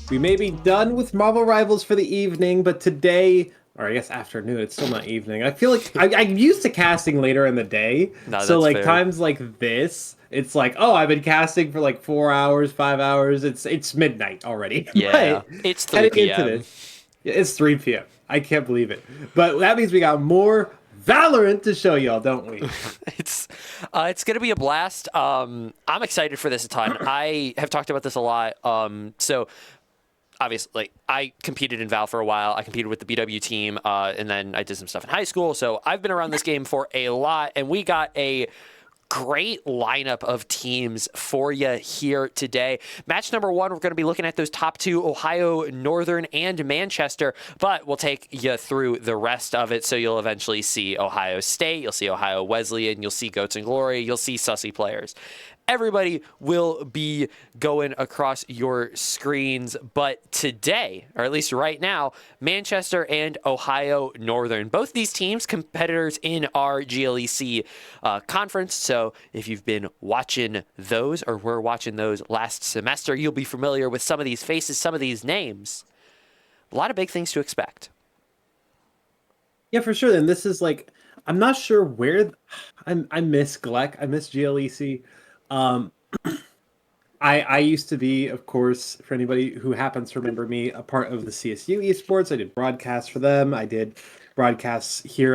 We may be done with Marvel Rivals for the evening, but today, or I guess afternoon, it's still not evening. I feel like I'm used to casting later in the day. No, So that's like fair. times like this, it's like, oh, I've been casting for like 4 hours, 5 hours. It's midnight already. Yeah, But it's heading into 3 p.m. this, it's 3 p.m. I can't believe it. But that means we got more Valorant to show y'all, don't we? It's it's gonna be a blast. I'm excited for this a ton. I have talked about this a lot. So obviously, like, I competed in Val for a while. I competed with the BW team, and then I did some stuff in high school. So I've been around this game for a lot, and we got a great lineup of teams for you here today. Match number one, we're going to be looking at those top two, Ohio Northern and Manchester, but we'll take you through the rest of it. So you'll eventually see Ohio State, you'll see Ohio Wesleyan, you'll see Goats and Glory, you'll see Sussy players. Everybody will be going across your screens, but today, or at least right now, Manchester and Ohio Northern, both these teams competitors in our GLEC conference. So if you've been watching those or were watching those last semester, you'll be familiar with some of these faces, some of these names. A lot of big things to expect. Yeah, for sure. And this is like, I'm not sure where I miss Gleck. I miss GLEC. Um, I used to be, of course, for anybody who happens to remember me, a part of the CSU esports. I did broadcasts for them. I did broadcasts here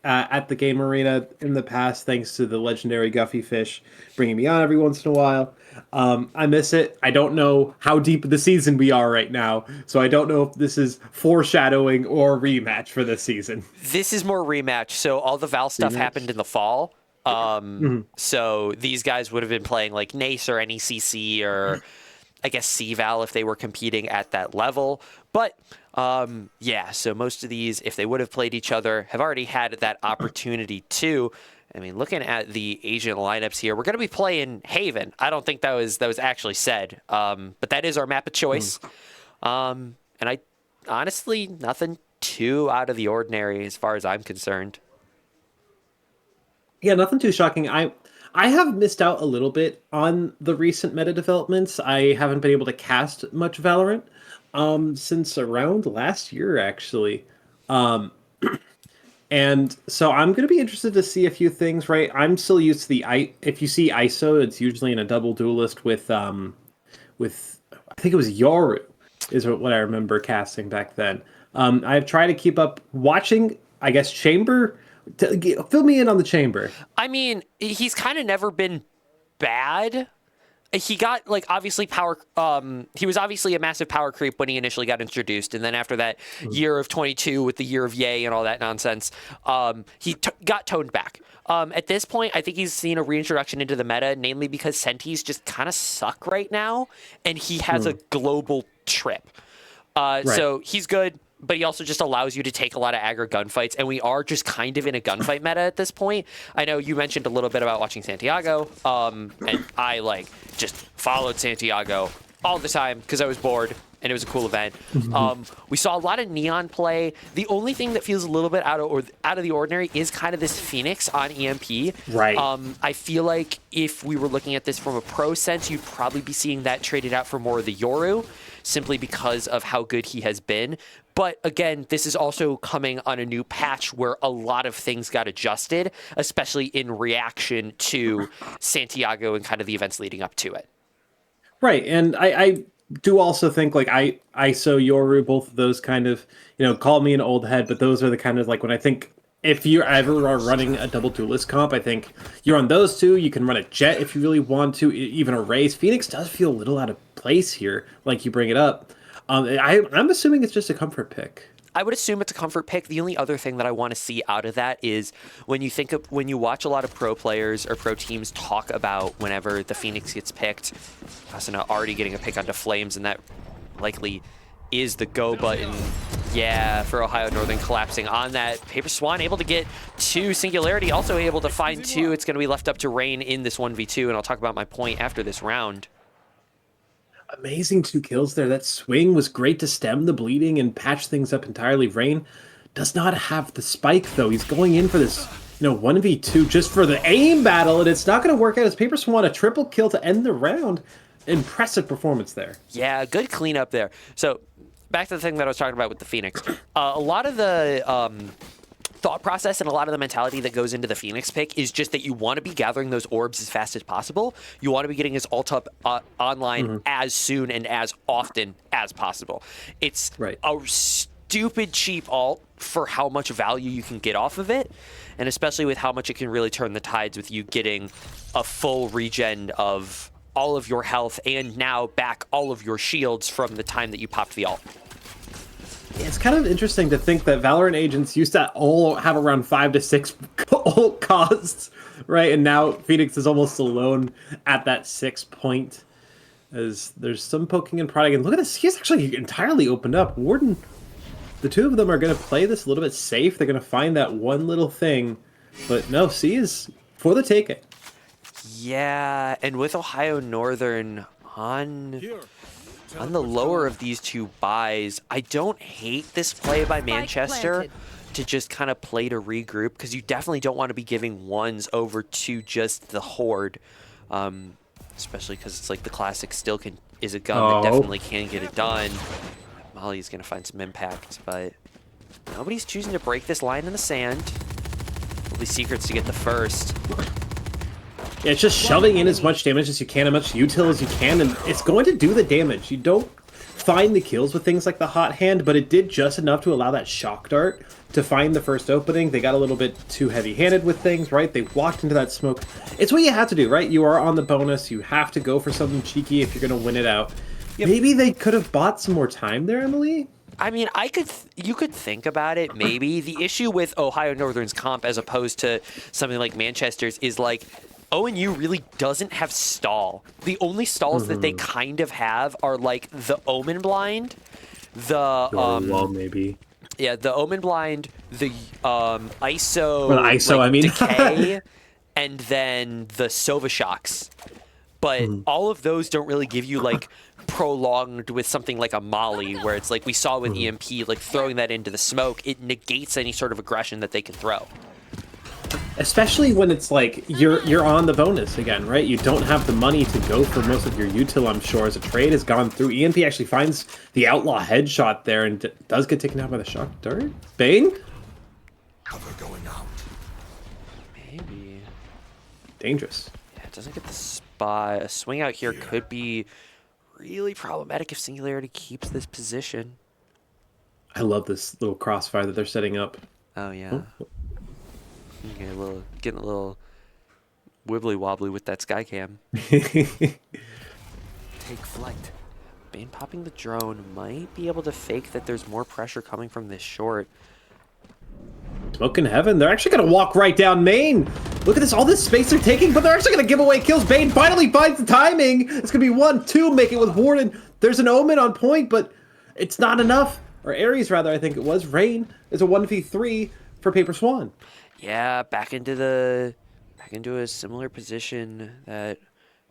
at the Game Arena in the past, thanks to the legendary Guffy Fish bringing me on every once in a while. I miss it. I don't know how deep in the season we are right now, so I don't know if this is foreshadowing or rematch for this season. This is more rematch. So all the Val stuff Rematch. happened in the fall. Mhm. So these guys would have been playing like NACE or NECC or I guess CVAL if they were competing at that level. But yeah, so most of these, if they would have played each other, have already had that opportunity too. I mean, looking at the Asian lineups here, we're going to be playing Haven. I don't think that was actually said, but that is our map of choice. And I honestly, nothing too out of the ordinary as far as I'm concerned. Yeah, nothing too shocking. I have missed out a little bit on the recent meta developments. I haven't been able to cast much Valorant since around last year actually. Um and so I'm going to be interested to see a few things, right? I'm still used to the I if you see ISO, it's usually in a double duelist with I think it was Yoru is what I remember casting back then. I've tried to keep up watching, I guess, Chamber. Fill me in on the Chamber. I mean, he's kind of never been bad. He got like obviously power. He was obviously a massive power creep when he initially got introduced, and then after that year of 22 with the year of Yay and all that nonsense, he got toned back. At this point, I think he's seen a reintroduction into the meta, namely because Sentis just kind of suck right now, and he has a Hmm. global trip. Right. So he's good, but he also just allows you to take a lot of aggro gunfights, and we are just kind of in a gunfight meta at this point. I know you mentioned a little bit about watching Santiago, and I like just followed Santiago all the time because I was bored and it was a cool event. We saw a lot of Neon play. The only thing that feels a little bit out of the ordinary is kind of this Phoenix on EMP. Right. I feel like if we were looking at this from a pro sense, you'd probably be seeing that traded out for more of the Yoru, simply because of how good he has been. But again, this is also coming on a new patch where a lot of things got adjusted, especially in reaction to Santiago and kind of the events leading up to it. Right. And I do also think like ISO Yoru, both of those kind of, call me an old head, but those are the kind of like when I think if you ever are running a double duelist comp, I think you're on those two. You can run a jet if you really want to, even a race. Phoenix does feel a little out of place here, like you bring it up. I'm assuming it's just a comfort pick. I would assume it's a comfort pick. The only other thing that I want to see out of that is when you watch a lot of pro players or pro teams talk about whenever the Phoenix gets picked, Asuna already getting a pick onto Flames, and that likely is the go button. Yeah, for Ohio Northern collapsing on that. Paper Swan able to get two Singularity, also able to find two. It's going to be left up to Rain in this 1v2, and I'll talk about my point after this round. Amazing 2 kills there. That swing was great to stem the bleeding and patch things up entirely. Rain does not have the spike, though. He's going in for this, 1v2 just for the aim battle, and it's not going to work out as Paper Swan a triple kill to end the round. impressive performance there. Yeah, good cleanup there. So back to the thing that I was talking about with the Phoenix. A lot of the thought process and a lot of the mentality that goes into the Phoenix pick is just that you want to be gathering those orbs as fast as possible. You want to be getting his ult up online as soon and as often as possible. It's a stupid cheap ult for how much value you can get off of it, and especially with how much it can really turn the tides with you getting a full regen of all of your health and now back all of your shields from the time that you popped the ult. It's kind of interesting to think that Valorant agents used to all have around 5 to 6 ult costs, right? And now Phoenix is almost alone at that 6 point. As there's some poking and prodding. And look at this, he's actually entirely opened up. Warden, the two of them are going to play this a little bit safe. They're going to find that one little thing. But no, C is for the taking. Yeah, and with Ohio Northern on the lower of these two buys, I don't hate this play by Manchester to just kind of play to regroup, because you definitely don't want to be giving ones over to just the Horde, especially because it's like the classic still is a gun that definitely can get it done. Molly's going to find some impact, but nobody's choosing to break this line in the sand. Will be Secrets to get the first. Yeah, it's just shoving in as much damage as you can, as much util as you can, and it's going to do the damage. You don't find the kills with things like the hot hand, but it did just enough to allow that shock dart to find the first opening. They got a little bit too heavy-handed with things, right? They walked into that smoke. It's what you have to do, right? You are on the bonus. You have to go for something cheeky if you're going to win it out. Yep. Maybe they could have bought some more time there, Emily? I mean, you could think about it, maybe. The issue with Ohio Northern's comp as opposed to something like Manchester's is like, ONU really doesn't have stall. The only stalls that they kind of have are like the Omen Blind, the well, maybe. Yeah, the Omen Blind, the ISO, well, ISO, like, I mean, Decay, and then the Sova Shocks. But all of those don't really give you like prolonged with something like a Molly, where it's like we saw with EMP, like throwing that into the smoke, it negates any sort of aggression that they can throw. Especially when it's like you're on the bonus again, right? You don't have the money to go for most of your util, I'm sure, as a trade has gone through. EMP actually finds the outlaw headshot there and does get taken out by the shock dart. Bane? Cover going out. Maybe. Dangerous. Yeah, it doesn't get the spot. A swing out here could be really problematic if Singularity keeps this position. I love this little crossfire that they're setting up. Oh, yeah. Getting a little wibbly wobbly with that sky cam. Take flight. Bane popping the drone might be able to fake that there's more pressure coming from this short. Smoke in heaven. They're actually going to walk right down main. Look at this, all this space they're taking, but they're actually going to give away kills. Bane finally finds the timing. It's going to be 1-2, make it with Warden. There's an Omen on point, but it's not enough. Or Ares, rather, I think it was. Rain is a 1v3 for Paper Swan. Yeah, back into a similar position that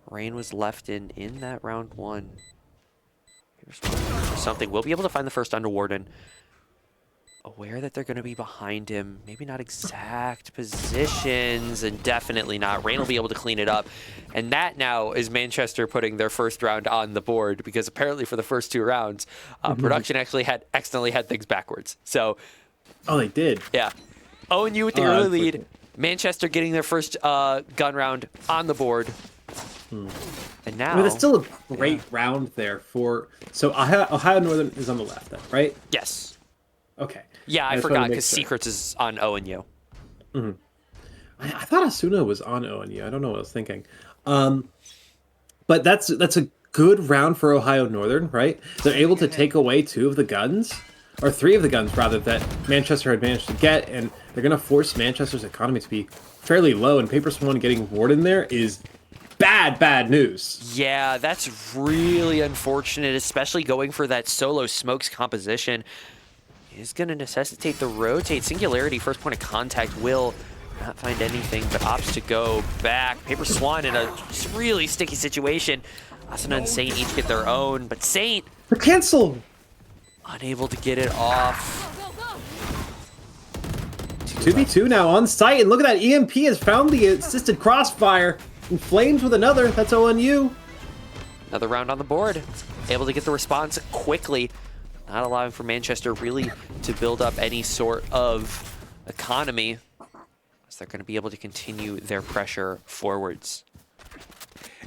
Rain was left in that round one. Something. We'll be able to find the first under Warden. Aware that they're going to be behind him. Maybe not exact positions, and definitely not. Rain will be able to clean it up. And that now is Manchester putting their first round on the board, because apparently for the first 2 rounds, production actually accidentally had things backwards. So, oh, they did? Yeah. ONU with the early lead. Manchester getting their first gun round on the board. And now... I mean, it's still a great round there for... So Ohio Northern is on the left then, right? Yes. Okay. Yeah, I forgot, because Secrets is on ONU. I thought Asuna was on ONU. I don't know what I was thinking. But that's a good round for Ohio Northern, right? They're able to take away 2 of the guns, or 3 of the guns, rather, that Manchester had managed to get, and they're going to force Manchester's economy to be fairly low, and Paper Swan getting Warden there is bad news. Yeah, that's really unfortunate, especially going for that solo smokes composition. Is going to necessitate the rotate. Singularity, first point of contact, will not find anything but opts to go back. Paper Swan in a really sticky situation. Asuna and Saint each get their own, but Saint... The cancel! Unable to get it off. 2v2 now on site, and look at that, EMP has found the assisted crossfire, and Flames with another. That's ONU. Another round on the board. Able to get the response quickly. Not allowing for Manchester really to build up any sort of economy. So they're going to be able to continue their pressure forwards.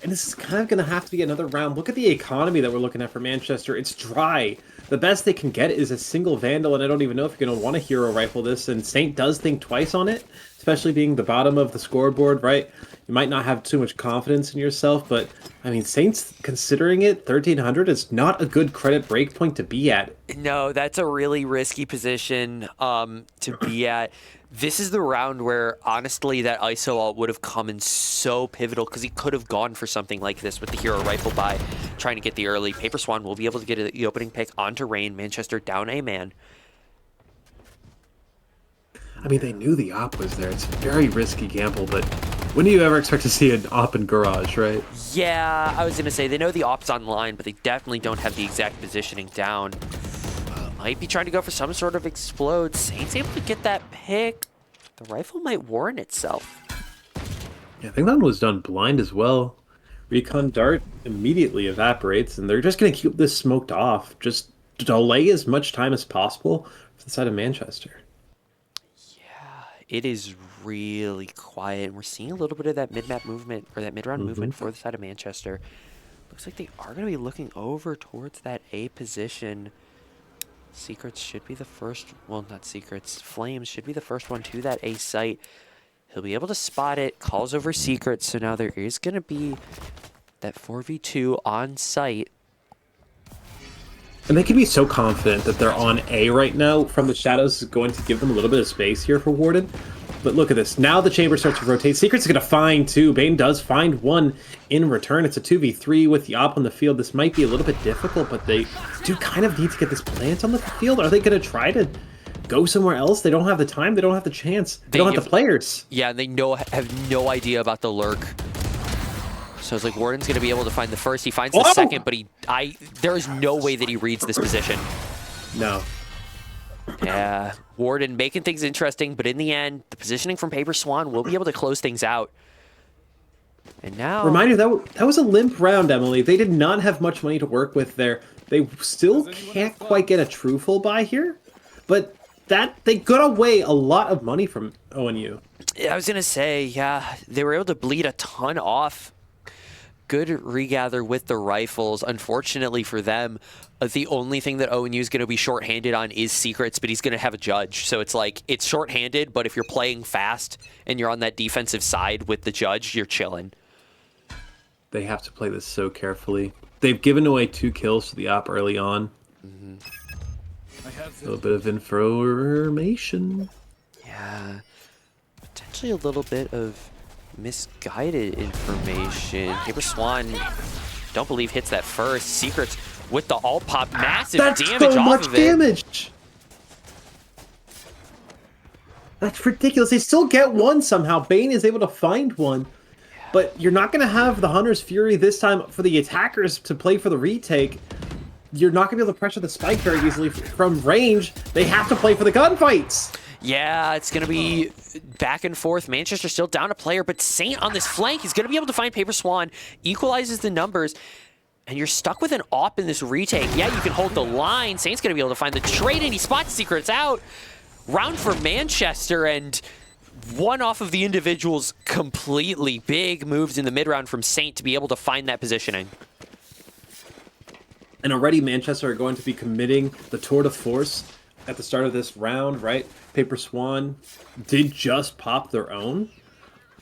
And this is kind of going to have to be another round. Look at the economy that we're looking at for Manchester. It's dry. The best they can get is a single Vandal, and I don't even know if you're going to want to hero rifle this. And Saint does think twice on it, especially being the bottom of the scoreboard, right? You might not have too much confidence in yourself, but, I mean, Saint's considering it, 1,300 is not a good credit break point to be at. No, that's a really risky position to be at. This is the round where, honestly, that ISO ult would have come in so pivotal because he could have gone for something like this with the hero rifle by trying to get the early. Paper Swan will be able to get the opening pick onto Rain. Manchester down a man. I mean, they knew the op was there. It's a very risky gamble, but when do you ever expect to see an op in Garage, right? Yeah, I was going to say, they know the op's online, but they definitely don't have the exact positioning down. Might be trying to go for some sort of explode. Saint's able to get that pick. The rifle might warrant itself. Yeah, I think that one was done blind as well. Recon Dart immediately evaporates, and they're just going to keep this smoked off. Just delay as much time as possible for the side of Manchester. Yeah, it is really quiet. And we're seeing a little bit of that mid-map movement, or that mid-round movement for the side of Manchester. Looks like they are going to be looking over towards that A position. Secrets should be the first, well, not Secrets, Flames should be the first one to that A site. He'll be able to spot it, calls over Secrets, so now there is going to be that 4v2 on site. And they can be so confident that they're on A right now. From the shadows is going to give them a little bit of space here for Warden. But look at this. Now the chamber starts to rotate. Secret's going to find two. Bane does find one in return. It's a 2v3 with the op on the field. This might be a little bit difficult, but they do kind of need to get this plant on the field. Are they going to try to go somewhere else? They don't have the time. They don't have the chance. They don't have the players. Yeah, and they have no idea about the lurk. So it's like Warden's going to be able to find the first. He finds the second, but there is no way that he reads this position. No. Yeah, Warden making things interesting, but in the end, the positioning from Paper Swan will be able to close things out. And now... Reminder, that was a limp round, Emily. They did not have much money to work with there. They still can't quite get a true full buy here, but they got away a lot of money from ONU. I was going to say, yeah, they were able to bleed a ton off. Good regather with the rifles. Unfortunately for them, the only thing that ONU is going to be shorthanded on is Secrets, but he's going to have a judge. So it's like, it's shorthanded, but if you're playing fast and you're on that defensive side with the judge, you're chilling. They have to play this so carefully. They've given away 2 kills to the op early on. A little bit of information. Yeah, potentially a little bit of misguided information. Paper Swan, don't believe hits that first. Secrets with the alt pop, massive damage so off of it. That's so much damage. That's ridiculous. They still get one somehow. Bane is able to find one. But you're not going to have the Hunter's Fury this time for the attackers to play for the retake. You're not going to be able to pressure the spike very easily from range. They have to play for the gunfights. Yeah, it's going to be back and forth. Manchester still down a player, but Saint on this flank is going to be able to find Paper Swan, equalizes the numbers, and you're stuck with an op in this retake. Yeah, you can hold the line. Saint's going to be able to find the trade, and he spots Secrets out. Round for Manchester, and one off of the individuals completely. Big moves in the mid-round from Saint to be able to find that positioning. And already Manchester are going to be committing the tour de force at the start of this round, right? Paper Swan did just pop their own.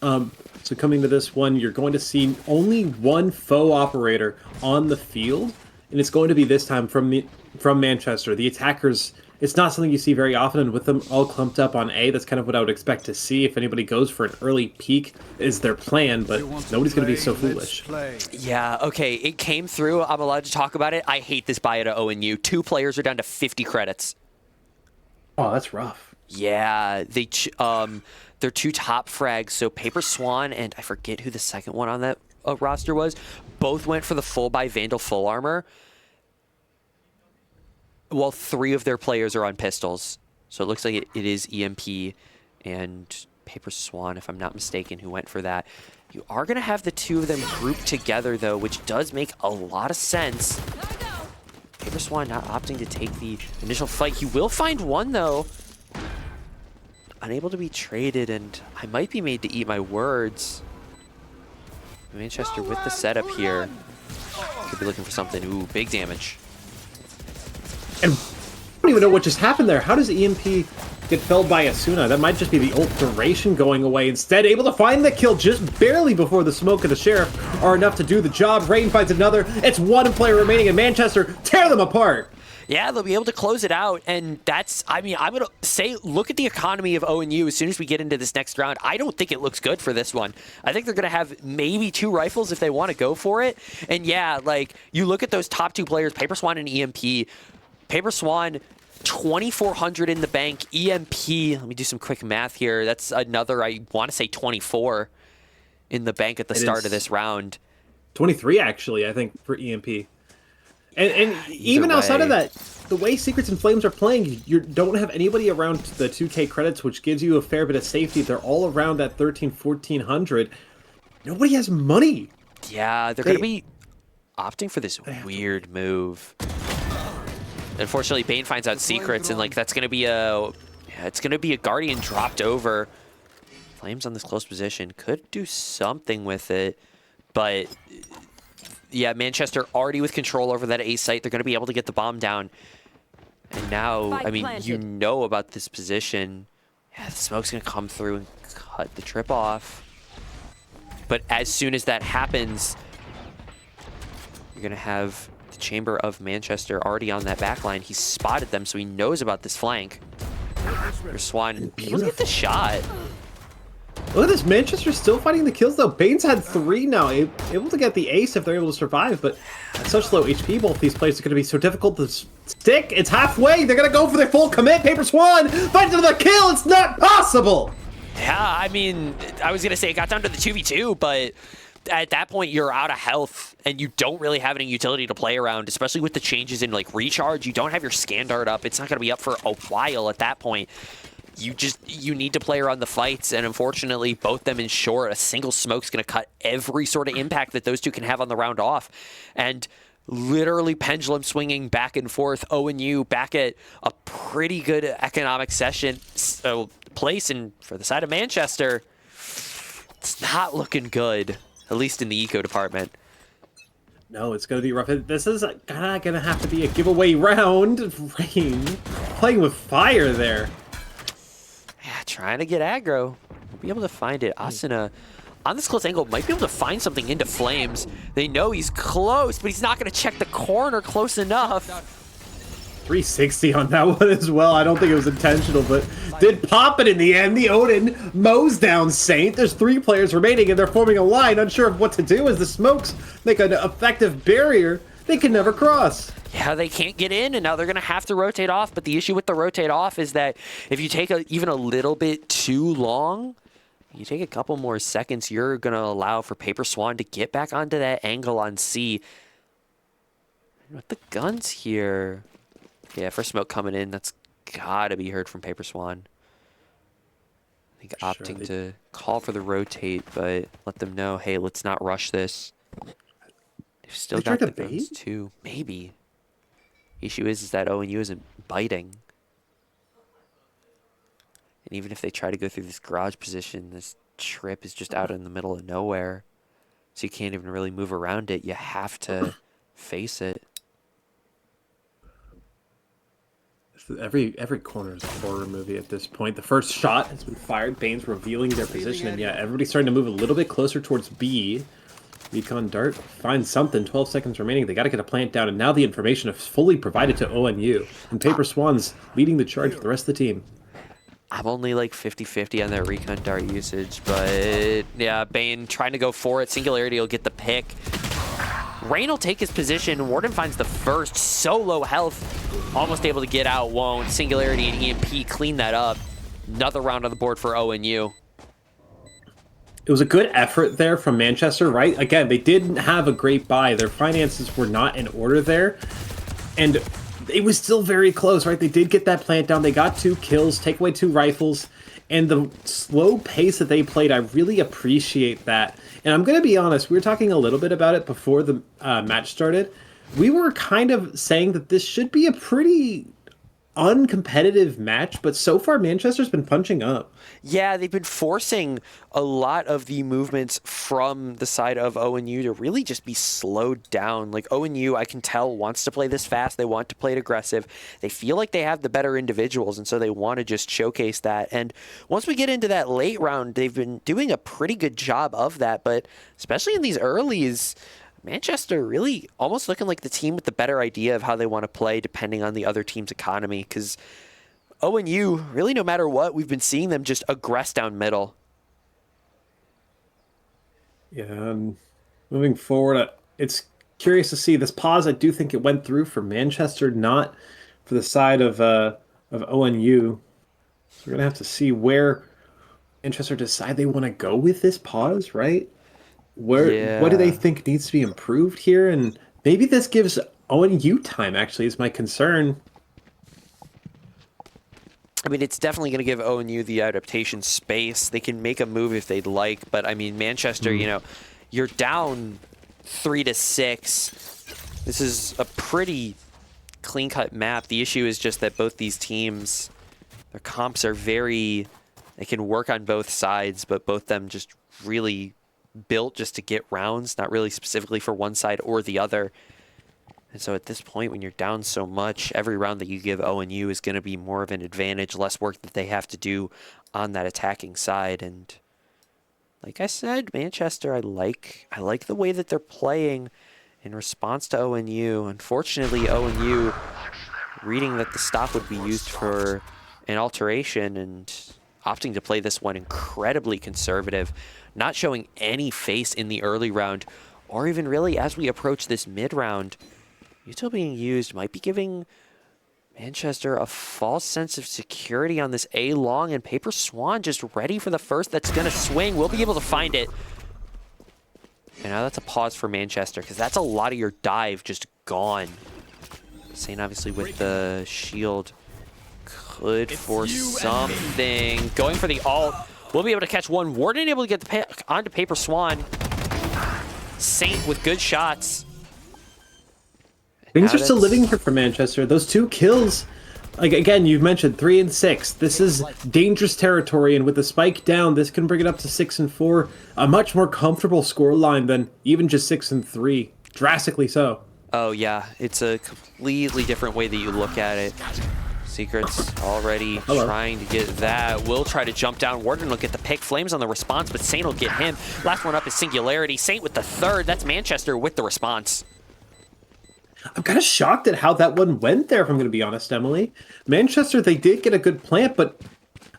So coming to this one, you're going to see only one foe operator on the field, and it's going to be this time from Manchester. The attackers, it's not something you see very often, and with them all clumped up on A, that's kind of what I would expect to see. If anybody goes for an early peek is their plan, but nobody's going to be so foolish. Yeah, okay, it came through. I'm allowed to talk about it. I hate this buy at ONU. 2 players are down to 50 credits. Oh, that's rough. Yeah, their 2 top frags, so Paper Swan and I forget who the second one on that roster was, both went for the full buy Vandal full armor. Well, 3 of their players are on pistols, so it looks like it is EMP and Paper Swan, if I'm not mistaken, who went for that. You are going to have the two of them grouped together, though, which does make a lot of sense. Paper Swan not opting to take the initial fight. He will find one, though. Unable to be traded, and I might be made to eat my words. Manchester with the setup here. Could be looking for something. Ooh, big damage. And I don't even know what just happened there. How does EMP get felled by Asuna? That might just be the ult duration going away. Instead, able to find the kill just barely before the smoke and the sheriff are enough to do the job. Rain finds another. It's one player remaining, and Manchester tear them apart. Yeah, they'll be able to close it out, and that's, I mean, I'm going to say, look at the economy of ONU as soon as we get into this next round. I don't think it looks good for this one. I think they're going to have maybe 2 rifles if they want to go for it. And yeah, like, you look at those top 2 players, Paper Swan and EMP. Paper Swan, 2,400 in the bank. EMP, let me do some quick math here. That's another, I want to say 24 in the bank at the start of this round. 23, actually, I think, for EMP. And even outside of that, the way Secrets and Flames are playing, you don't have anybody around the 2K credits, which gives you a fair bit of safety. They're all around that 1,100. Nobody has money. Yeah, they're going to be opting for this weird move. Unfortunately, Bane finds out Secrets, and like that's going to be it's going to be a Guardian dropped over. Flames on this close position could do something with it, but yeah, Manchester already with control over that A site. They're going to be able to get the bomb down. And now, I mean, you know about this position. Yeah, the smoke's going to come through and cut the trip off. But as soon as that happens, you're going to have the Chamber of Manchester already on that back line. He's spotted them, so he knows about this flank. Your Swan, look at the shot. Look at this, Manchester's still fighting the kills, though. Bane's had 3 now, able to get the ace if they're able to survive, but at such low HP, both these players are going to be so difficult to stick. It's halfway. They're going to go for their full commit. Paper Swan finds another kill. It's not possible. Yeah, I mean, I was going to say it got down to the 2v2, but at that point, you're out of health, and you don't really have any utility to play around, especially with the changes in, like, recharge. You don't have your scan dart up. It's not going to be up for a while at that point. You need to play around the fights, and unfortunately, both them in short. A single smoke's going to cut every sort of impact that those two can have on the round off. And literally pendulum swinging back and forth. ONU back at a pretty good economic place, and for the side of Manchester, it's not looking good, at least in the eco department. No, it's going to be rough. This is going to have to be a giveaway round. Rain playing with fire there. Yeah, trying to get aggro. We'll be able to find it. Asuna, on this close angle, might be able to find something into Flames. They know he's close, but he's not going to check the corner close enough. 360 on that one as well. I don't think it was intentional, but did pop it in the end. The Odin mows down Saint. There's 3 players remaining, and they're forming a line, unsure of what to do as the smokes make an effective barrier they can never cross. Yeah, they can't get in, and now they're going to have to rotate off. But the issue with the rotate off is that if you take even a little bit too long, you take a couple more seconds, you're going to allow for Paper Swan to get back onto that angle on C. With the guns here. Yeah, first smoke coming in, that's got to be heard from Paper Swan. I think opting to call for the rotate, but let them know, hey, let's not rush this. They've still got the guns too. Maybe. Issue is that ONU isn't biting. And even if they try to go through this garage position, this trip is just out in the middle of nowhere. So you can't even really move around it. You have to face it. Every corner is a horror movie at this point. The first shot has been fired. Bane's revealing their position, and yeah, everybody's starting to move a little bit closer towards B. Recon Dart finds something. 12 seconds remaining. They got to get a plant down, and now the information is fully provided to ONU. And Paper Swan's leading the charge for the rest of the team. I'm only like 50-50 on that Recon Dart usage, but yeah, Bane trying to go for it. Singularity will get the pick. Rain will take his position. Warden finds the first. So low health. Almost able to get out. Won't. Singularity and EMP clean that up. Another round on the board for ONU. It was a good effort there from Manchester, right? Again, they didn't have a great buy. Their finances were not in order there. And it was still very close, right? They did get that plant down. They got 2 kills, take away 2 rifles. And the slow pace that they played, I really appreciate that. And I'm going to be honest, we were talking a little bit about it before the match started. We were kind of saying that this should be a pretty uncompetitive match, but so far Manchester's been punching up. Yeah, they've been forcing a lot of the movements from the side of ONU to really just be slowed down. Like ONU, I can tell, wants to play this fast. They want to play it aggressive. They feel like they have the better individuals, and so they want to just showcase that. And once we get into that late round, they've been doing a pretty good job of that, but especially in these earlies, Manchester really almost looking like the team with the better idea of how they want to play depending on the other team's economy, because ONU, really no matter what, we've been seeing them just aggress down middle. Yeah, moving forward, it's curious to see this pause. I do think it went through for Manchester, not for the side of ONU. So we're going to have to see where Manchester decide they want to go with this pause, right? What do they think needs to be improved here? And maybe this gives ONU time, actually, is my concern. I mean, it's definitely going to give ONU the adaptation space. They can make a move if they'd like, but I mean, Manchester, you know, you're down 3-6. This is a pretty clean-cut map. The issue is just that both these teams, their comps are they can work on both sides, but both them just really built just to get rounds, not really specifically for one side or the other. And so at this point, when you're down so much, every round that you give ONU is going to be more of an advantage, less work that they have to do on that attacking side. And like I said, Manchester, I like the way that they're playing in response to ONU. Unfortunately, ONU reading that the stop would be used for an alteration and opting to play this one incredibly conservative, not showing any face in the early round, or even really as we approach this mid-round. Util being used might be giving Manchester a false sense of security on this A long, and Paper Swan just ready for the first that's going to swing. We'll be able to find it. And now that's a pause for Manchester, because that's a lot of your dive just gone. Sane obviously with the shield could force something. Going for the ult. We'll be able to catch one. Warden able to get the onto Paper Swan. Saint with good shots. Things are still living here for Manchester. Those 2 kills, like again, you've mentioned 3 and 6. This is dangerous territory, and with the spike down, this can bring it up to 6 and 4. A much more comfortable scoreline than even just 6 and 3. Drastically so. Oh yeah, it's a completely different way that you look at it. Secrets already trying to get that. Will try to jump down. Warden will get the pick. Flames on the response, but Saint will get him. Last one up is Singularity. Saint with the third. That's Manchester with the response. I'm kind of shocked at how that one went there, if I'm going to be honest, Emily. Manchester, they did get a good plant, but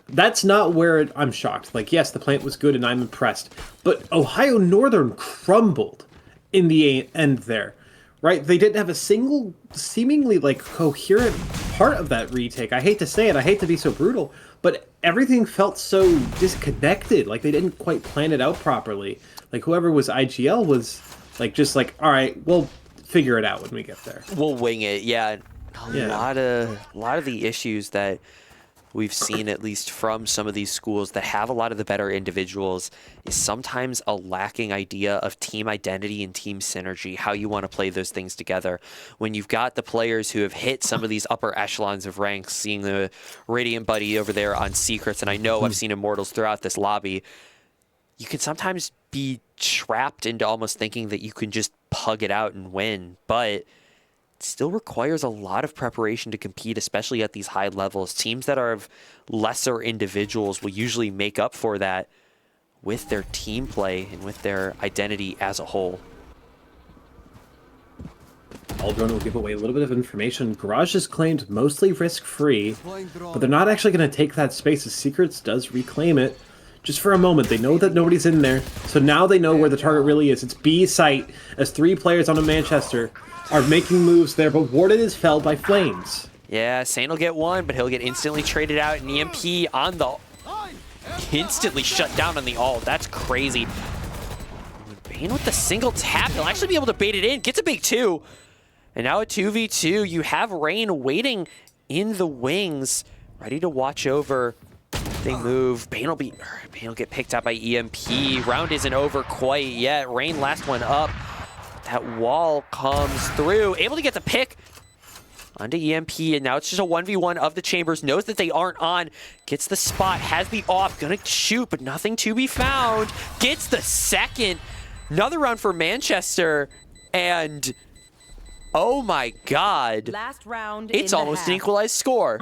that's not where I'm shocked. Like, yes, the plant was good and I'm impressed, but Ohio Northern crumbled in the end there, right? They didn't have a single seemingly like coherent part of that retake. I hate to say it, I hate to be so brutal, but everything felt so disconnected. Like they didn't quite plan it out properly. Like whoever was IGL was like, just like, all right, we'll figure it out when we get there. We'll wing it. Yeah. A lot of the issues that we've seen, at least from some of these schools that have a lot of the better individuals, is sometimes a lacking idea of team identity and team synergy, how you want to play those things together. When you've got the players who have hit some of these upper echelons of ranks, seeing the Radiant Buddy over there on Secrets, and I know I've seen Immortals throughout this lobby, you can sometimes be trapped into almost thinking that you can just pug it out and win, but it still requires a lot of preparation to compete, especially at these high levels. Teams that are of lesser individuals will usually make up for that with their team play and with their identity as a whole. Aldron will give away a little bit of information. Garage is claimed mostly risk-free, but they're not actually going to take that space as Secrets does reclaim it. Just for a moment, they know that nobody's in there, so now they know where the target really is. It's B site, as 3 players on a Manchester are making moves there, but Warden is felled by Flames. Yeah, Saint will get one, but he'll get instantly traded out. And EMP on the... instantly shut down on the ult. That's crazy. Bane with the single tap. He'll actually be able to bait it in. Gets a big 2. And now a 2v2. You have Rain waiting in the wings, ready to watch over They move. Bane will get picked up by EMP. Round isn't over quite yet. Rain last one up. That wall comes through. Able to get the pick onto EMP, and now it's just a 1v1 of the chambers. Knows that they aren't on. Gets the spot. Has the off. Gonna shoot, but nothing to be found. Gets the second. Another round for Manchester. And oh my god. Last round. It's almost an equalized score.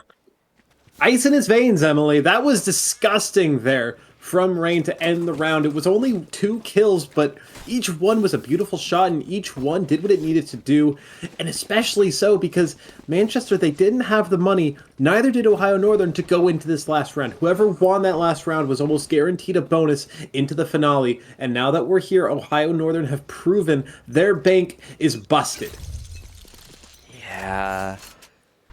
Ice in his veins, Emily. That was disgusting there from Rain to end the round. It was only 2 kills, but each one was a beautiful shot, and each one did what it needed to do. And especially so because Manchester, they didn't have the money, neither did Ohio Northern, to go into this last round. Whoever won that last round was almost guaranteed a bonus into the finale. And now that we're here, Ohio Northern have proven their bank is busted. Yeah.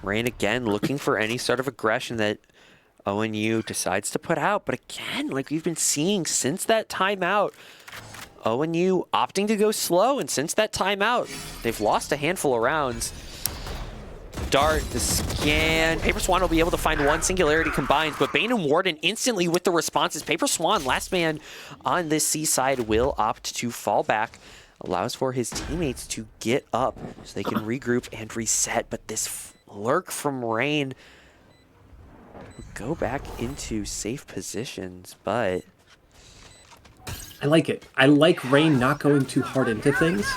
Rain again looking for any sort of aggression that ONU decides to put out. But again, like we've been seeing since that timeout, ONU opting to go slow. And since that timeout, they've lost a handful of rounds. Dart, the scan. Paper Swan will be able to find one. Singularity combines, but Bane and Warden instantly with the responses. Paper Swan, last man on this seaside, will opt to fall back. Allows for his teammates to get up so they can regroup and reset. But this lurk from Rain will go back into safe positions, but I like it. I like Rain not going too hard into things.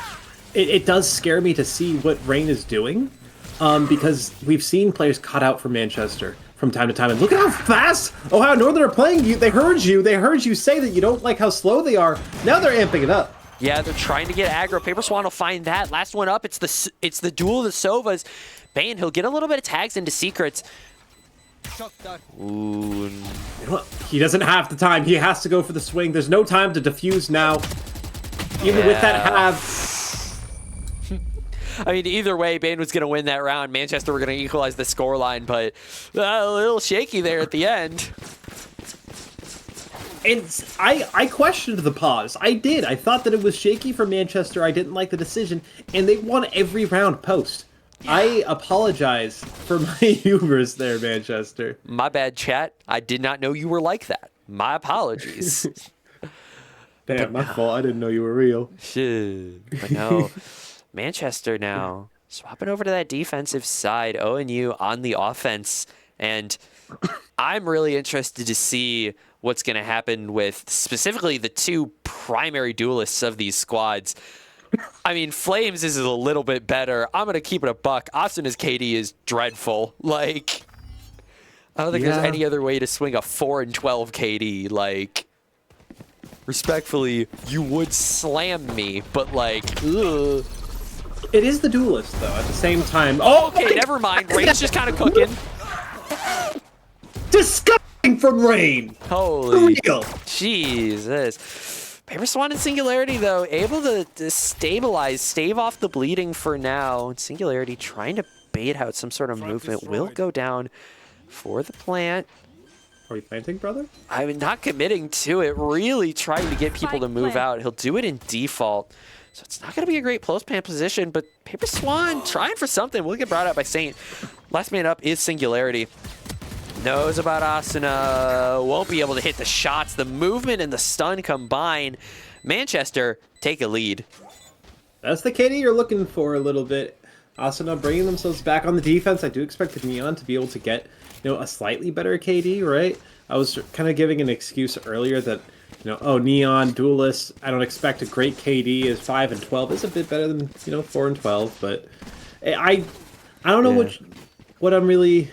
It does scare me to see what Rain is doing, because we've seen players cut out from Manchester from time to time. And look at how fast Ohio Northern are playing you. They heard you. They heard you say that you don't like how slow they are. Now they're amping it up. yeah, they're trying to get aggro. Paper Swan will find that. Last one up, it's the duel of the Sovas. Bane, he'll get a little bit of tags into secrets. Ooh. He doesn't have the time. He has to go for the swing. There's no time to defuse now. Even with that have. I mean, either way, Bane was going to win that round. Manchester were going to equalize the scoreline, but a little shaky there at the end. And I questioned the pause. I did. I thought that it was shaky for Manchester. I didn't like the decision. And they won every round post. Yeah. I apologize for my hubris there, Manchester. My bad, chat. I did not know you were like that. My apologies. Damn, my fault. I didn't know you were real. Shit. But no, Manchester now swapping over to that defensive side. ONU on the offense. And I'm really interested to see what's going to happen with specifically the 2 primary duelists of these squads. I mean, Flames is a little bit better. I'm going to keep it a buck. Asuna's KD is dreadful. Like, I don't think there's any other way to swing a 4-12 KD. Like, respectfully, you would slam me, but like, ugh. It is the duelist, though, at the same time. Oh, okay, never mind. Rain's just kind of cooking. Disgusting from Rain. Holy real. Jesus. Paper Swan and Singularity, though, able to stabilize, stave off the bleeding for now. Singularity trying to bait out some sort of movement. Will go down for the plant. Are you planting, brother? I'm not committing to it. Really trying to get people to move out. He'll do it in default. So it's not going to be a great post plant position, but Paper Swan trying for something. Will get brought out by Saint. Last man up is Singularity. Knows about Asuna, won't be able to hit the shots. The movement and the stun combine. Manchester take a lead. That's the KD you're looking for a little bit. Asuna bringing themselves back on the defense. I do expect the Neon to be able to get, a slightly better KD, right? I was kind of giving an excuse earlier that, oh, Neon, Duelist, I don't expect a great KD as 5 and 12 is a bit better than, 4 and 12, but I don't know what I'm really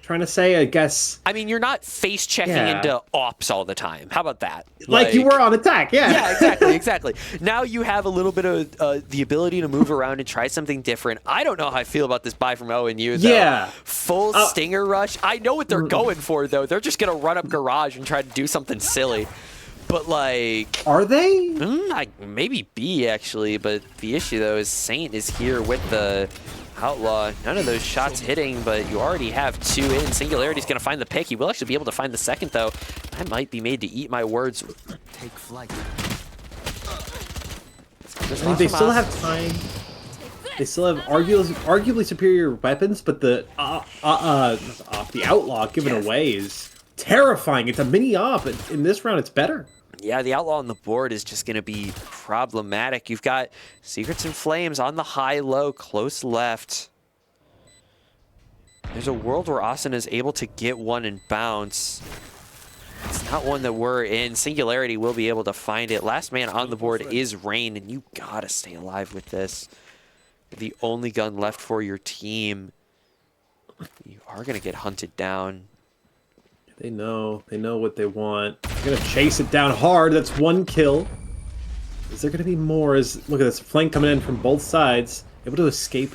trying to say, I guess. I mean, you're not face checking into ops all the time. How about that? Like you were on attack, yeah. Yeah, exactly. Now you have a little bit of the ability to move around and try something different. I don't know how I feel about this buy from ONU, though. Yeah. Full Stinger Rush. I know what they're going for, though. They're just going to run up Garage and try to do something silly. But, like... Are they? Maybe B, actually. But the issue, though, is Saint is here with the... Outlaw, none of those shots hitting, but you already have 2 in. Singularity's going to find the pick. He will actually be able to find the second, though. I might be made to eat my words. Take flight. I mean, they still have time. They still have arguably superior weapons, but the Outlaw given away is terrifying. It's a mini op. In this round, it's better. Yeah, the Outlaw on the board is just going to be problematic. You've got Secrets and Flames on the high-low, close left. There's a world where Asuna is able to get one and bounce. It's not one that we're in. Singularity will be able to find it. Last man on the board is Rain, and you gotta stay alive with this. The only gun left for your team. You are gonna get hunted down. They know what they want. They're gonna chase it down hard. That's 1 kill. Is there gonna be more? Look at this flank coming in from both sides. Able to escape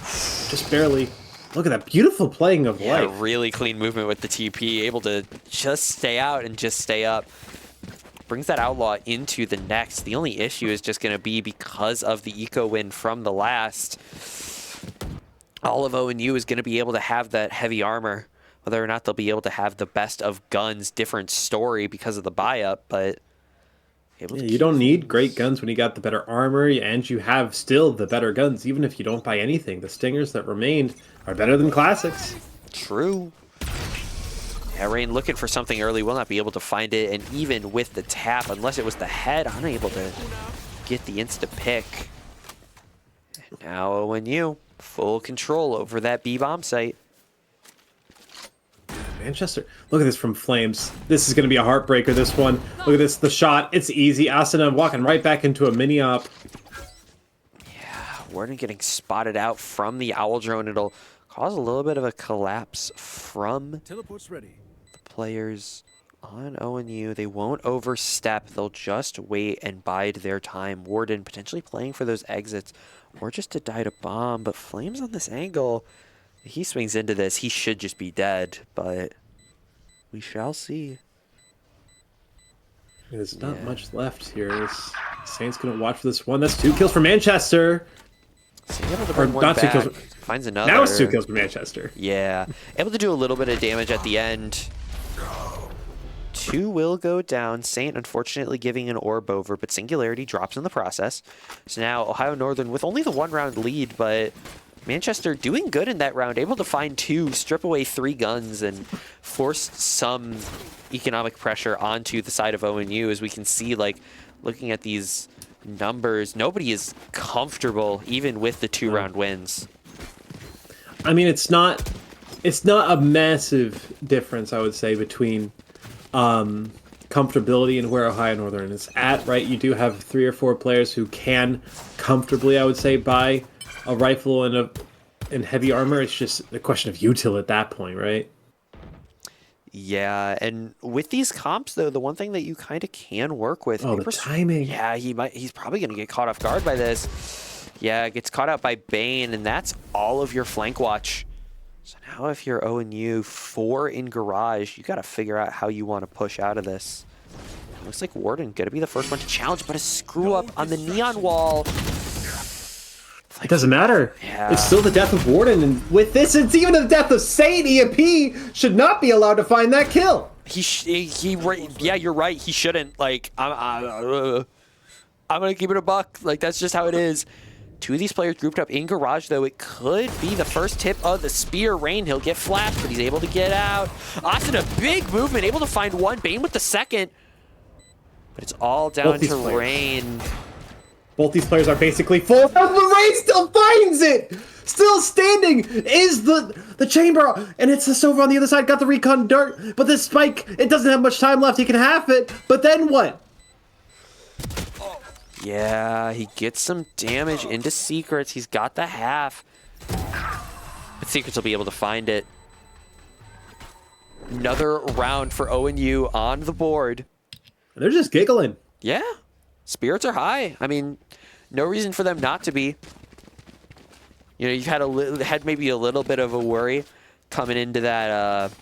just barely. Look at that beautiful playing of life. Really clean movement with the TP, able to just stay out and just stay up. Brings that Outlaw into the next. The only issue is just going to be because of the eco win from the last. All of ONU is going to be able to have that heavy armor. Whether or not they'll be able to have the best of guns, different story because of the buy-up, but... You don't need great guns when you got the better armor, and you have still the better guns, even if you don't buy anything. The Stingers that remained are better than Classics. True. Yeah, Rain looking for something early, will not be able to find it, and even with the tap, unless it was the head, unable to get the insta-pick. Now ONU, full control over that B-bomb site. Manchester, look at this from Flames. This is going to be a heartbreaker, this one. Look at this, the shot. It's easy. Asuna walking right back into a mini-op. Yeah, Warden getting spotted out from the Owl Drone. It'll cause a little bit of a collapse from Teleport's ready. the players on ONU. They won't overstep. They'll just wait and bide their time. Warden potentially playing for those exits or just to die to bomb. But Flames on this angle... He swings into this, he should just be dead, but we shall see. There's not much left here. Saint's gonna watch for this one. That's 2 kills for Manchester. So able to bring one not 2 back. kills. Finds another. Now it's 2 kills for Manchester. Yeah, able to do a little bit of damage at the end. 2 will go down. Saint unfortunately giving an orb over, but Singularity drops in the process. So now Ohio Northern with only the 1-round lead, but Manchester doing good in that round, able to find 2, strip away 3 guns, and force some economic pressure onto the side of ONU. As we can see, like, looking at these numbers, nobody is comfortable even with the 2-round wins. I mean, it's not a massive difference, I would say, between comfortability and where Ohio Northern is at, right? You do have 3 or 4 players who can comfortably, I would say, buy a rifle and heavy armor. It's just a question of util at that point, right? Yeah, and with these comps though, the one thing that you kind of can work with. Oh, the timing. Yeah, he's probably gonna get caught off guard by this. Yeah, gets caught out by Bane, and that's all of your flank watch. So now if you're ONU 4 in garage, you gotta figure out how you want to push out of this. Looks like Warden gonna be the first one to challenge, but a screw up on the neon wall. It doesn't matter. Yeah. It's still the death of Warden, and with this, it's even the death of Saint. EMP should not be allowed to find that kill. Yeah, you're right. He shouldn't. Like, I'm gonna keep it a buck. Like, that's just how it is. 2 of these players grouped up in garage, though. It could be the first tip of the spear. Rain, he'll get flashed, but he's able to get out. Austin, a big movement, able to find 1. Bane with the second. But it's all down to Rain. Both these players are basically full. The Rain still finds it! Still standing is the chamber, and it's just over on the other side. Got the recon dirt, but this spike, it doesn't have much time left. He can half it, but then what? Yeah, he gets some damage into Secrets. He's got the half. But Secrets will be able to find it. Another round for ONU on the board. They're just giggling. Yeah. Spirits are high. I mean, no reason for them not to be. You know, you've had maybe a little bit of a worry coming into that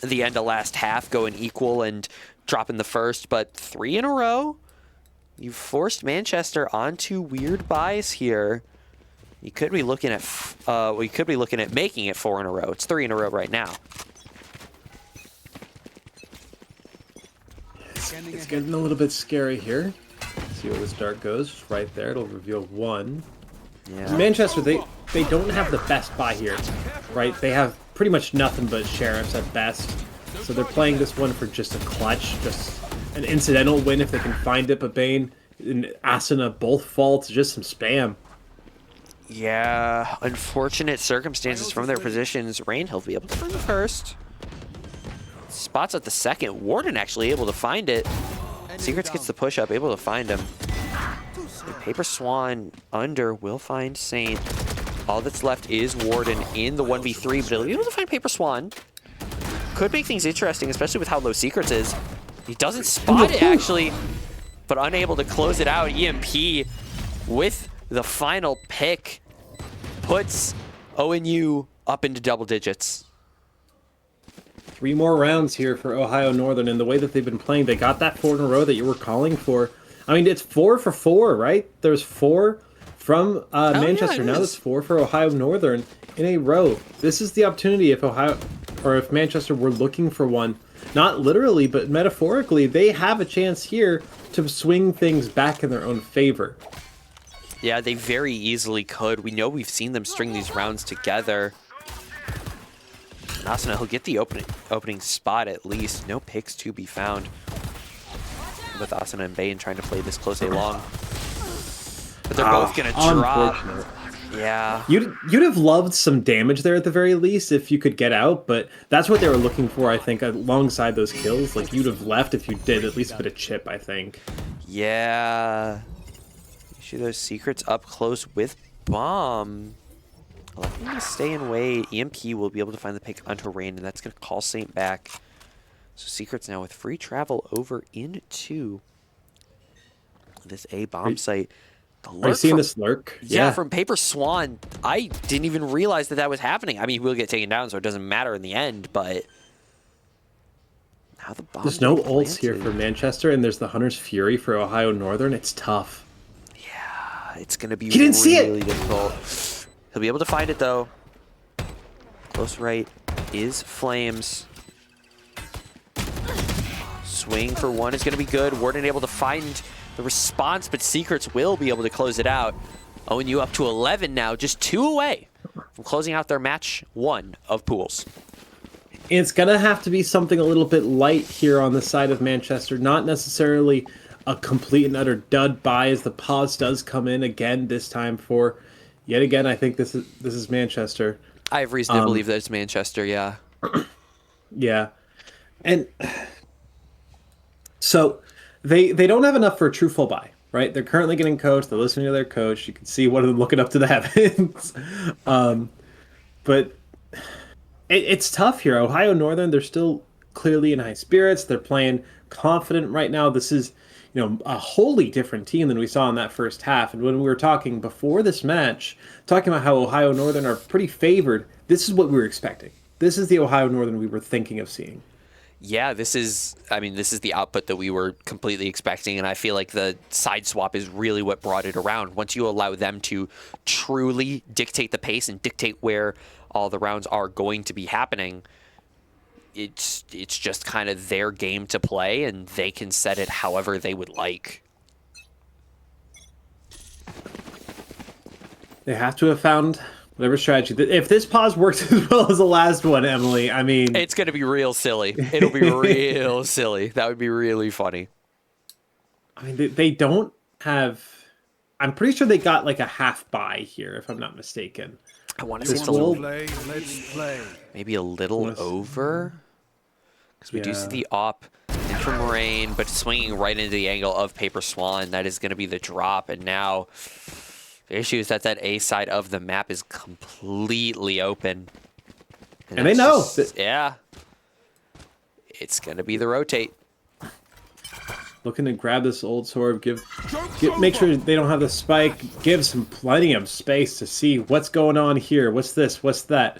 the end of last half, going equal and dropping the first, but 3 in a row. You've forced Manchester onto weird buys here. You could be looking at making it 4 in a row. It's 3 in a row right now. It's getting a little bit scary here. Let's see where this dart goes. Right there, it'll reveal 1. Yeah. Manchester, they don't have the best buy here, right? They have pretty much nothing but sheriffs at best. So they're playing this one for just a clutch, just an incidental win if they can find it. But Bane and Asuna both fall to just some spam. Yeah, unfortunate circumstances from their positions. Rain, he'll be able to find the first. Spots at the second. Warden actually able to find it. Secrets gets the push up, able to find him. And Paper Swan under will find Saint. All that's left is Warden in the 1v3, but he'll be able to find Paper Swan. Could make things interesting, especially with how low Secrets is. He doesn't spot it, actually, but unable to close it out. EMP with the final pick puts ONU up into double digits. 3 more rounds here for Ohio Northern, and the way that they've been playing, they got that 4 in a row that you were calling for. I mean, it's 4 for 4, right? There's 4 from Manchester. Yeah, now it's 4 for Ohio Northern in a row. This is the opportunity if if Manchester were looking for one. Not literally, but metaphorically, they have a chance here to swing things back in their own favor. Yeah, they very easily could. We know we've seen them string these rounds together. Asuna, he'll get the opening spot at least. No picks to be found with Asuna and Bane trying to play this close along. But they're both going to drop. Yeah. You'd have loved some damage there at the very least if you could get out, but that's what they were looking for, I think, alongside those kills. Like, you'd have left if you did at least a bit of chip, I think. Yeah. Issue those Secrets up close with Bomb. Let him stay and wait. EMP will be able to find the pick onto Rain, and that's going to call Saint back. So Secrets now with free travel over into this A bomb site. Are you seeing this lurk? Yeah, from Paper Swan. I didn't even realize that was happening. I mean, he will get taken down, so it doesn't matter in the end, but now the bomb. There's no ults here for Manchester, and there's the Hunter's Fury for Ohio Northern. It's tough. Yeah, it's going to be really difficult. He'll be able to find it, though. Close right is Flames. Swing for one is going to be good. Warden able to find the response, but Secrets will be able to close it out. ONU up to 11 now, just 2 away from closing out their match 1 of pools. It's going to have to be something a little bit light here on the side of Manchester. Not necessarily a complete and utter dud buy, as the pause does come in again this time for... Yet again, I think this is Manchester. I have reason to believe that it's Manchester, yeah. Yeah. And so they don't have enough for a true full buy, right? They're currently getting coached. They're listening to their coach. You can see one of them looking up to the heavens. But it's tough here. Ohio Northern, they're still clearly in high spirits. They're playing confident right now. This is, a wholly different team than we saw in that first half. And when we were talking before this match, talking about how Ohio Northern are pretty favored, this is what we were expecting. This is the Ohio Northern we were thinking of seeing. Yeah, this is the output that we were completely expecting, and I feel like the side swap is really what brought it around. Once you allow them to truly dictate the pace and dictate where all the rounds are going to be happening, it's just kind of their game to play, and they can set it however they would like. They have to have found whatever strategy. If this pause works as well as the last one, Emily, I mean... It's going to be real silly. It'll be real silly. That would be really funny. I mean, they don't have... I'm pretty sure they got like a half buy here, if I'm not mistaken. I want to say it's a little... Maybe a little over? Because we do see the op in from Rain, but swinging right into the angle of Paper Swan. That is going to be the drop, and now... The issue is that A side of the map is completely open. And they know. Yeah. It's going to be the rotate. Looking to grab this old sword, make sure they don't have the spike, give some plenty of space to see what's going on here. What's this? What's that?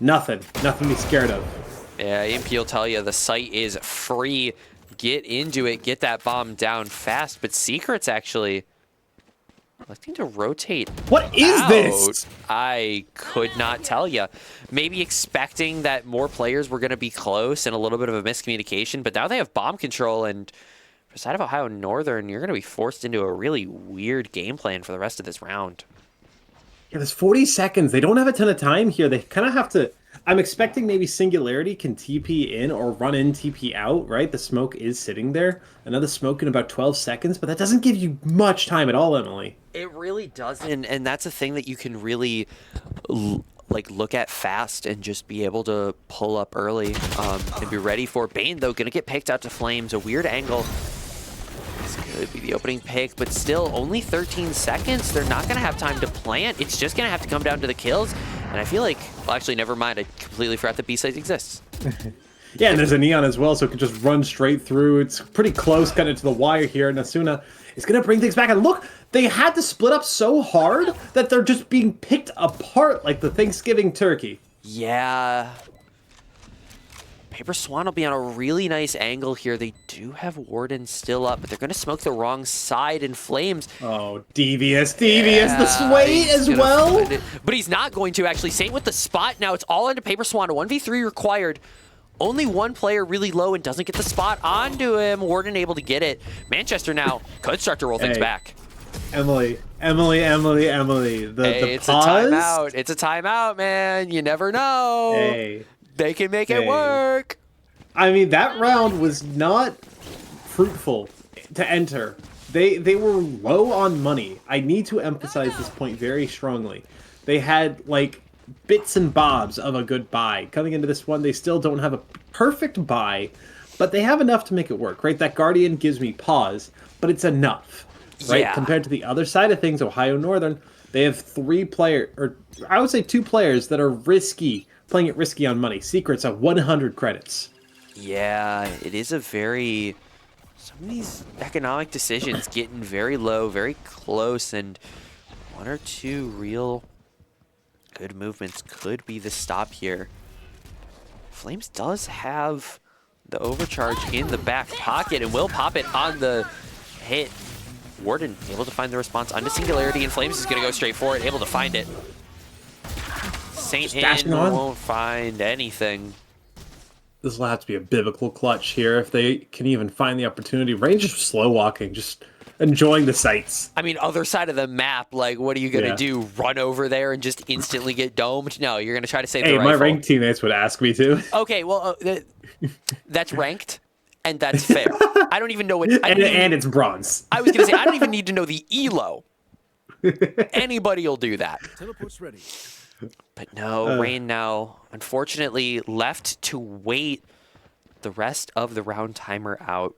Nothing. Nothing to be scared of. Yeah, EMP will tell you the site is free. Get into it. Get that bomb down fast. But Secrets actually... electing to rotate. What is this? I could not tell you. Maybe expecting that more players were going to be close and a little bit of a miscommunication, but now they have bomb control, and for the side of Ohio Northern, you're going to be forced into a really weird game plan for the rest of this round. Yeah, there's 40 seconds. They don't have a ton of time here. They kind of have to... I'm expecting maybe Singularity can TP in or run in TP out, right? The smoke is sitting there. Another smoke in about 12 seconds, but that doesn't give you much time at all, Emily. It really doesn't, and that's a thing that you can really like look at fast and just be able to pull up early and be ready for. Bane though gonna get picked out to Flames, a weird angle. This could be the opening pick, but still only 13 seconds. They're not gonna have time to plant. It's just gonna have to come down to the kills, and I feel like, well, actually, never mind. I completely forgot that B-side exists. Yeah, and there's a Neon as well, so it can just run straight through. It's pretty close kind of to the wire here, and Asuna is going to bring things back. And look, they had to split up so hard that they're just being picked apart like the Thanksgiving turkey. Yeah. Paper Swan will be on a really nice angle here. They do have Warden still up, but they're going to smoke the wrong side in Flames. Oh, devious, the Sway as well. But he's not going to, actually. Saint with the spot. Now it's all into Paper Swan. A 1v3 required. Only one player really low and doesn't get the spot onto him. Warden able to get it. Manchester now could start to roll things back. Emily. The It's pause? a timeout. It's a timeout, man. You never know. Hey. They can make it work. I mean, that round was not fruitful to enter. They were low on money. I need to emphasize this point very strongly. They had, like, bits and bobs of a good buy. Coming into this one, they still don't have a perfect buy, but they have enough to make it work, right? That Guardian gives me pause, but it's enough, right? Yeah. Compared to the other side of things, Ohio Northern, they have I would say 2 players that are risky, playing it risky on money. Secrets of 100 credits. Yeah, it is a very... Some of these economic decisions getting very low, very close, and 1 or 2 real good movements could be the stop here. Flames does have the overcharge in the back pocket and will pop it on the hit. Warden able to find the response onto Singularity, and Flames is going to go straight for it, able to find it. Saint in won't find anything. This will have to be a biblical clutch here if they can even find the opportunity. Range is slow walking, just enjoying the sights. I mean, other side of the map, like, what are you going to do? Run over there and just instantly get domed? No, you're going to try to save the rifle. Hey, my ranked teammates would ask me to. Okay, well, that's ranked, and that's fair. I don't even know what... And it's bronze. I was going to say, I don't even need to know the elo. Anybody will do that. Teleport's ready. But no, Rain now, unfortunately, left to wait the rest of the round timer out.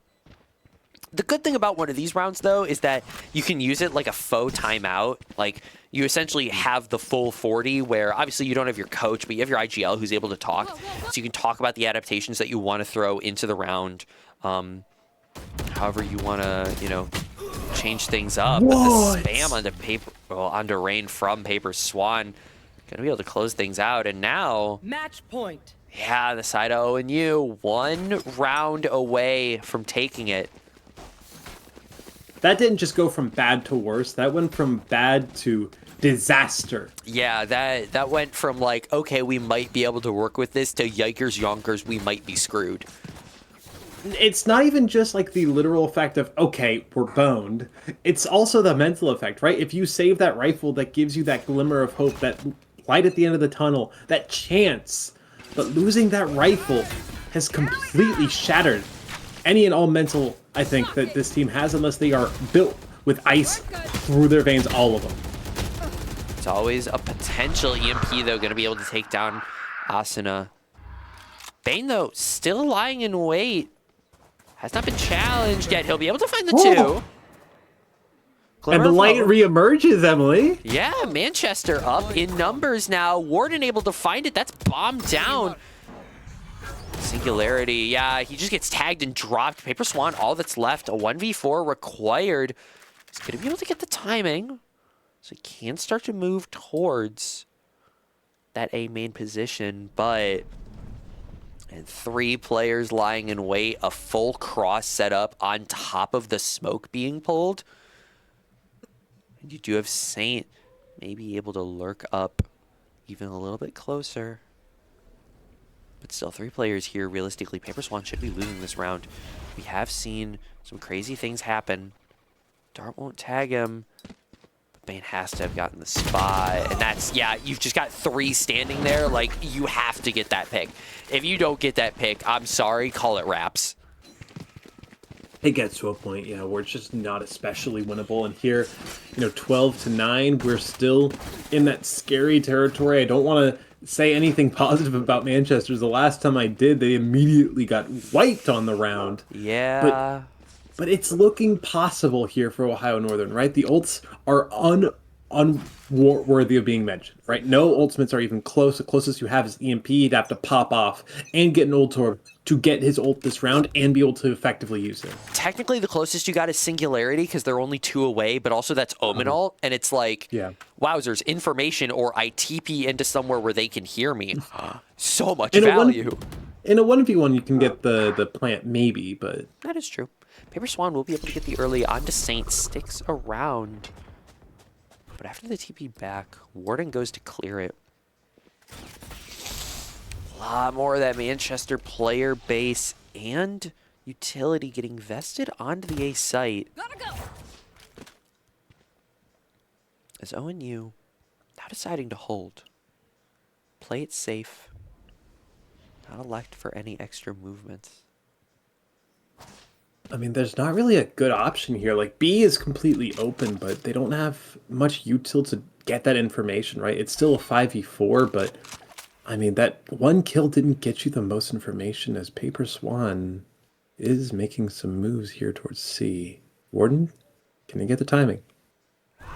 The good thing about one of these rounds, though, is that you can use it like a faux timeout. Like, you essentially have the full 40, where obviously you don't have your coach, but you have your IGL who's able to talk. So you can talk about the adaptations that you want to throw into the round. However you want to, you know, change things up. But the spam onto Rain from Paper Swan, gonna be able to close things out. And now... Match point. Yeah, the side of ONU, 1 round away from taking it. That didn't just go from bad to worse. That went from bad to disaster. Yeah, that went from like, okay, we might be able to work with this, to yikers yonkers, we might be screwed. It's not even just like the literal effect of, okay, we're boned. It's also the mental effect, right? If you save that rifle, that gives you that glimmer of hope, that light at the end of the tunnel, that chance. But losing that rifle has completely shattered any and all mental, I think, that this team has, unless they are built with ice through their veins, all of them. It's always a potential EMP, though, going to be able to take down Asuna. Bane, though, still lying in wait. Has not been challenged yet. He'll be able to find the 2. And the light reemerges, Emily. Yeah, Manchester up in numbers now. Warden able to find it. That's bombed down. Singularity, yeah, he just gets tagged and dropped. Paper Swan, all that's left, a 1v4 required. He's going to be able to get the timing, so he can start to move towards that A main position, but... And 3 players lying in wait, a full cross set up on top of the smoke being pulled. And you do have Saint maybe able to lurk up even a little bit closer. But still, 3 players here. Realistically, Paper Swan should be losing this round. We have seen some crazy things happen. Dart won't tag him. But Bane has to have gotten the spot, and that's, yeah, you've just got 3 standing there. Like, you have to get that pick. If you don't get that pick, I'm sorry, call it wraps. It gets to a point, yeah, where it's just not especially winnable. And here, 12-9, we're still in that scary territory. I don't want to say anything positive about Manchester. The last time I did, they immediately got wiped on the round. Yeah. But it's looking possible here for Ohio Northern, right? The ults are unworthy of being mentioned, right? No ultimates are even close. The closest you have is EMP. You'd have to pop off and get an ult orb to get his ult this round and be able to effectively use it. Technically, the closest you got is Singularity because they're only 2 away, but also that's Omen ult, and it's like, yeah. Wowzers, information, or I TP into somewhere where they can hear me. So much value. In a 1v1, you can get the plant, maybe, but... That is true. Paper Swan will be able to get the early onto Saint, sticks around. But after the TP back, Warden goes to clear it. A lot more of that Manchester player base and utility getting vested onto the A site. Gotta go. As ONU now deciding to hold. Play it safe. Not elect for any extra movements. I mean, there's not really a good option here. Like, B is completely open, but they don't have much util to get that information, right? It's still a 5v4, but, I mean, that 1 kill didn't get you the most information as Paper Swan is making some moves here towards C. Warden, can he get the timing?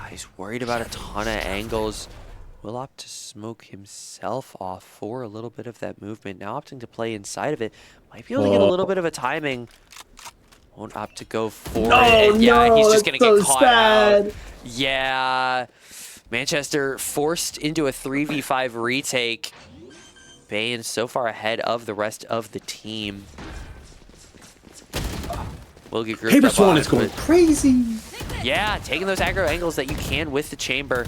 He's worried about a ton of angles. Will opt to smoke himself off for a little bit of that movement. Now opting to play inside of it. Might be able to get a little bit of a timing. Won't opt to go for it. And yeah, he's just going to get caught out. Yeah. Manchester forced into a 3v5 retake. Bane so far ahead of the rest of the team. Will get grouped Paper up Swan on, is going crazy. Yeah, taking those aggro angles that you can with the chamber.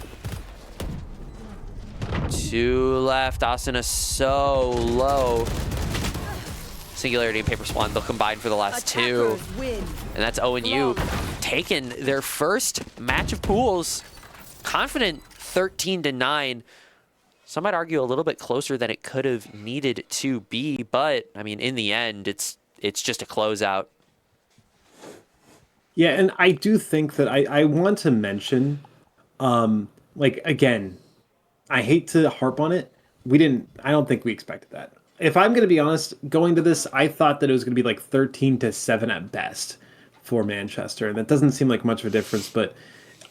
2 left. Asuna so low. Singularity and Paper Swan, they'll combine for the last 2. And that's ONU taking their first match of pools. Confident 13-9. Some might argue a little bit closer than it could have needed to be, but I mean, in the end, it's just a closeout. Yeah, and I do think that I want to mention, like, again, I hate to harp on it. I don't think we expected that. If I'm going to be honest, going to this, I thought that it was going to be like 13-7 at best for Manchester. And that doesn't seem like much of a difference, but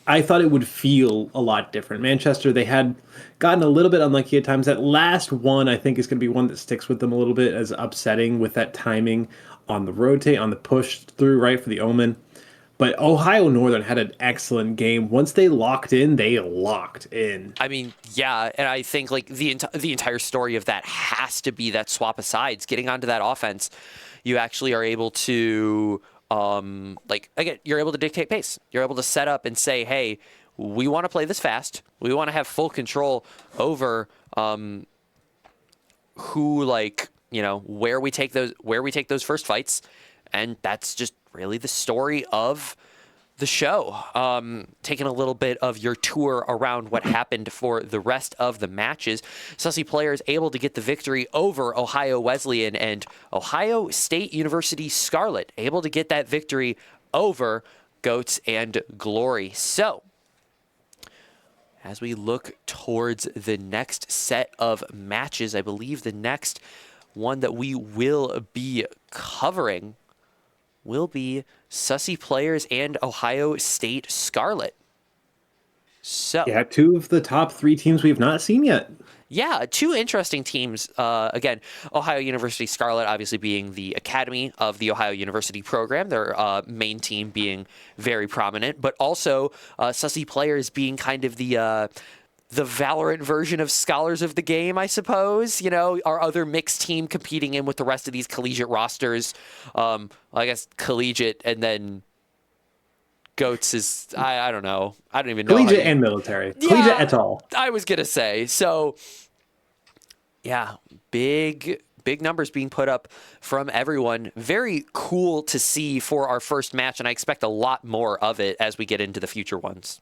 I thought it would feel a lot different. Manchester, they had gotten a little bit unlucky at times. That last one, I think, is going to be one that sticks with them a little bit as upsetting with that timing on the rotate, on the push through, right, for the Omen. But Ohio Northern had an excellent game. Once they locked in, they locked in. I mean, yeah, and I think like the entire story of that has to be that swap of sides. Getting onto that offense, you actually are able to, like, again, you're able to dictate pace. You're able to set up and say, hey, we want to play this fast. We want to have full control over who, like, where we take those first fights, and that's just really the story of the show. Taking a little bit of your tour around what happened for the rest of the matches. Sussy players able to get the victory over Ohio Wesleyan, and Ohio State University Scarlet able to get that victory over Goats and Glory. So, as we look towards the next set of matches, I believe the next one that we will be covering will be Sussy Players and Ohio State Scarlet. So yeah, 2 of the top 3 teams we've not seen yet. Yeah, 2 interesting teams. Again, Ohio University Scarlet obviously being the academy of the Ohio University program, their main team being very prominent, but also Sussy Players being kind of the Valorant version of Scholars of the Game, I suppose. Our other mixed team competing in with the rest of these collegiate rosters. I guess collegiate and then Goats is, I don't know. I don't even know. Collegiate and military. Yeah, collegiate et al. I was going to say. So, yeah, big numbers being put up from everyone. Very cool to see for our first match, and I expect a lot more of it as we get into the future ones.